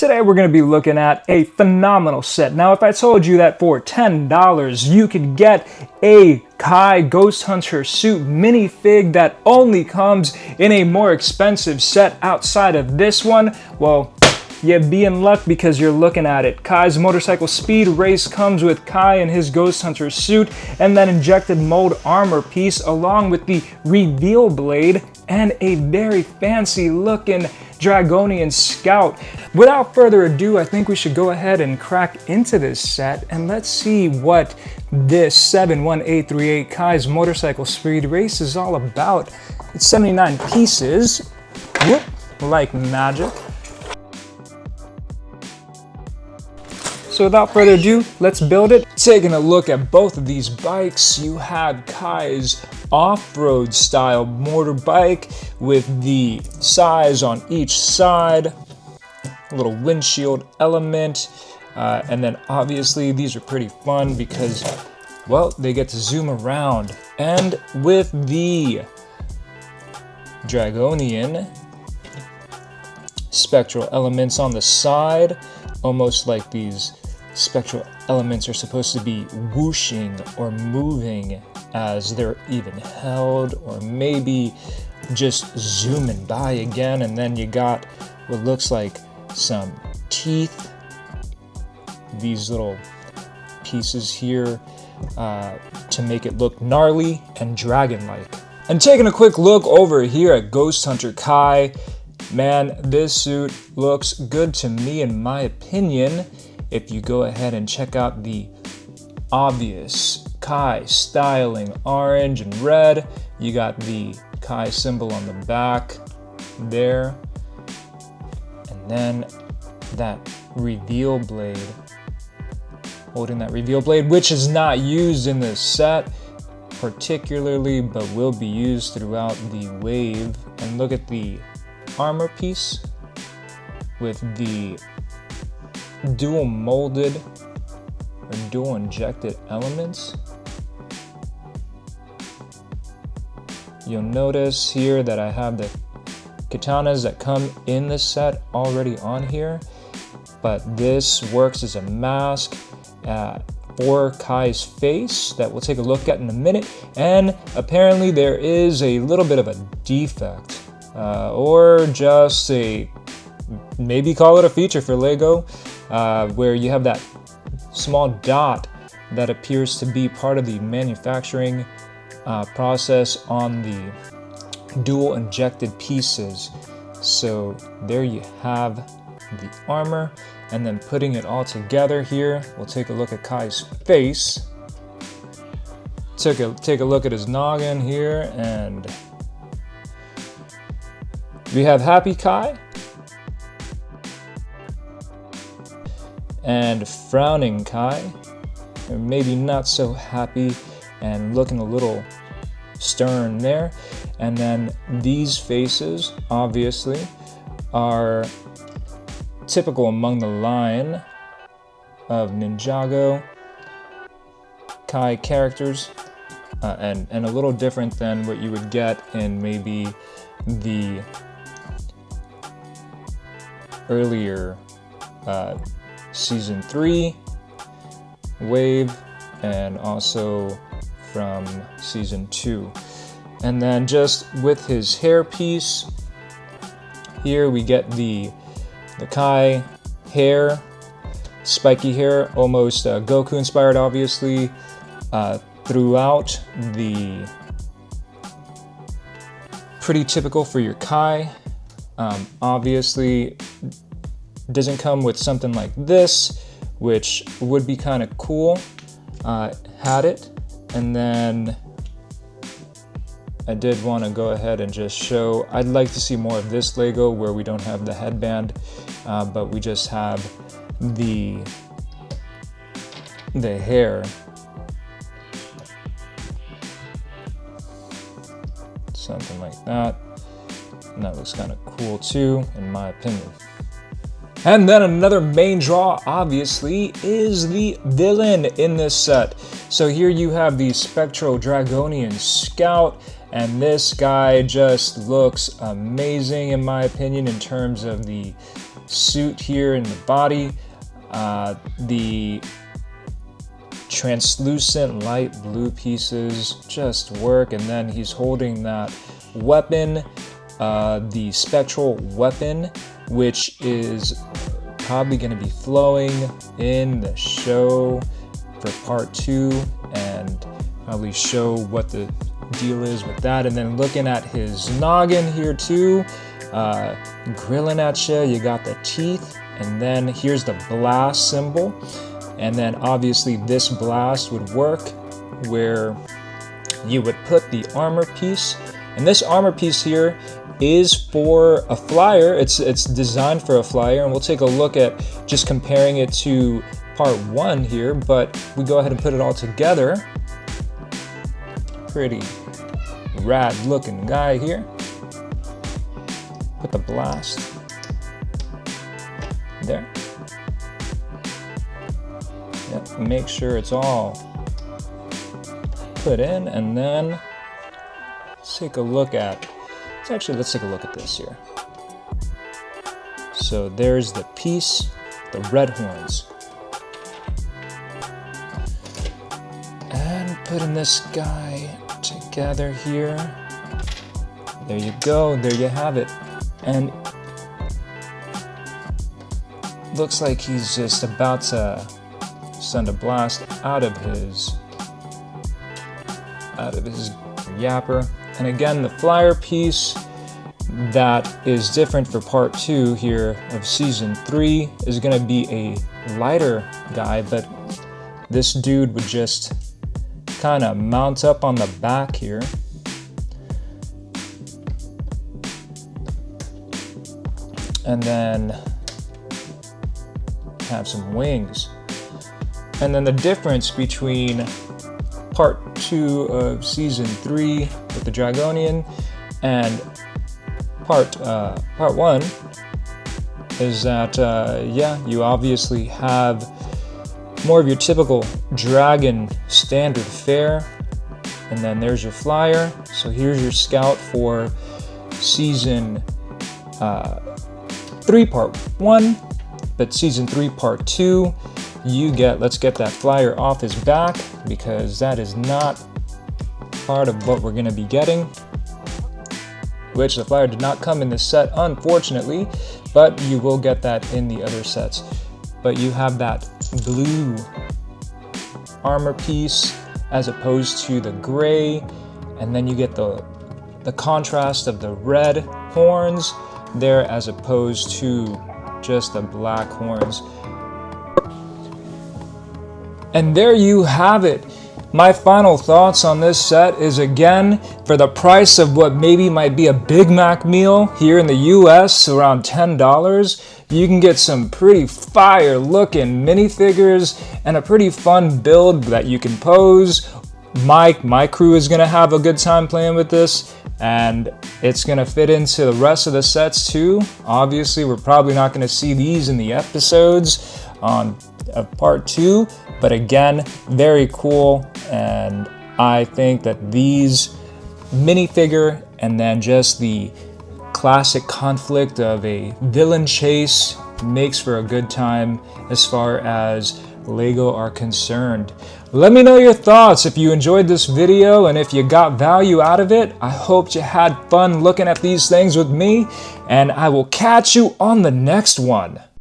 Today we're going to be looking at a phenomenal set. Now if I told you that for $10 you could get a Kai Ghost Hunter suit minifig that only comes in a more expensive set outside of this one, well, you'd be in luck because you're looking at it. Kai's Motorcycle Speed Race comes with Kai and his Ghost Hunter suit and that injected mold armor piece along with the reveal blade and a very fancy looking Dragonian scout. Without further ado, I think we should go ahead and crack into this set and let's see what this 71838 Kai's Motorcycle Speed Race is all about. It's 79 pieces, whoop, like magic. So without further ado, let's build it. Taking a look at both of these bikes, you have Kai's off-road style motorbike with the size on each side, a little windshield element, and then obviously these are pretty fun because, well, they get to zoom around. And with the Dragonian spectral elements on the side, almost like these spectral elements are supposed to be whooshing or moving as they're even held, or maybe just zooming by again, and then you got what looks like some teeth, these little pieces here to make it look gnarly and dragon-like. And taking a quick look over here at Ghost Hunter Kai, man, this suit looks good to me in my opinion. If you go ahead and check out the obvious Kai styling, orange and red, you got the Kai symbol on the back there, and then that reveal blade, holding that reveal blade, which is not used in this set particularly, but will be used throughout the wave. And look at the armor piece with the dual molded or dual injected elements. You'll notice here that I have the katanas that come in the set already on here, but this works as a mask for Kai's face that we'll take a look at in a minute. And apparently there is a little bit of a defect, or just a, maybe call it a feature for LEGO, where you have that small dot that appears to be part of the manufacturing process on the dual injected pieces. So there you have the armor, and then putting it all together here, we'll take a look at Kai's face. Take a look at his noggin here, and we have Happy Kai and Frowning Kai, or maybe not so happy and looking a little stern there. And then these faces obviously are typical among the line of Ninjago Kai characters, and a little different than what you would get in maybe the earlier season 3 wave, and also from season 2. And then just with his hair piece here, we get the Kai hair, spiky hair, almost Goku inspired obviously, throughout the, pretty typical for your Kai. Obviously doesn't come with something like this, which would be kind of cool had it. And then I did want to go ahead and just show, I'd like to see more of this LEGO where we don't have the headband, but we just have the hair. Something like that. And that looks kind of cool too, in my opinion. And then another main draw, obviously, is the villain in this set. So here you have the Spectral Dragonian Scout, and this guy just looks amazing in my opinion in terms of the suit here in the body. The translucent light blue pieces just work, and then he's holding that weapon, the spectral weapon, which is probably going to be flowing in the show for part 2, and probably show what the deal is with that. And then looking at his noggin here too, grilling at you, you got the teeth, and then here's the blast symbol. And then obviously this blast would work where you would put the armor piece, and this armor piece here is for a flyer. It's designed for a flyer, and we'll take a look at just comparing it to part 1 here, but we go ahead and put it all together. Pretty rad looking guy here. Put the blast there. Yep, make sure it's all put in, and then let's take a look at, let's take a look at this here. So there's the piece, the red horns. And putting this guy together here. There you go, there you have it. And looks like he's just about to send a blast out of his yapper. And again, the flyer piece that is different for part 2 here of season 3 is going to be a lighter guy, but this dude would just kind of mount up on the back here. And then have some wings. And then the difference between part 2 of season 3 with the Dragonian and part 1 is that yeah, you obviously have more of your typical dragon standard fare, and then there's your flyer. So here's your scout for season 3 part 1, but season 3 part 2 you get, let's get that flyer off his back because that is not part of what we're going to be getting, which the flyer did not come in this set unfortunately, but you will get that in the other sets. But you have that blue armor piece as opposed to the gray, and then you get the contrast of the red horns there as opposed to just the black horns. And there you have it. My final thoughts on this set is, again, for the price of what maybe might be a Big Mac meal here in the US, around $10, you can get some pretty fire looking minifigures and a pretty fun build that you can pose. My crew is gonna have a good time playing with this, and it's gonna fit into the rest of the sets too. Obviously, we're probably not gonna see these in the episodes of part 2, but again, very cool. And I think that these minifigure and then just the classic conflict of a villain chase makes for a good time as far as LEGO are concerned. Let me know your thoughts if you enjoyed this video and if you got value out of it. I hope you had fun looking at these things with me, and I will catch you on the next one.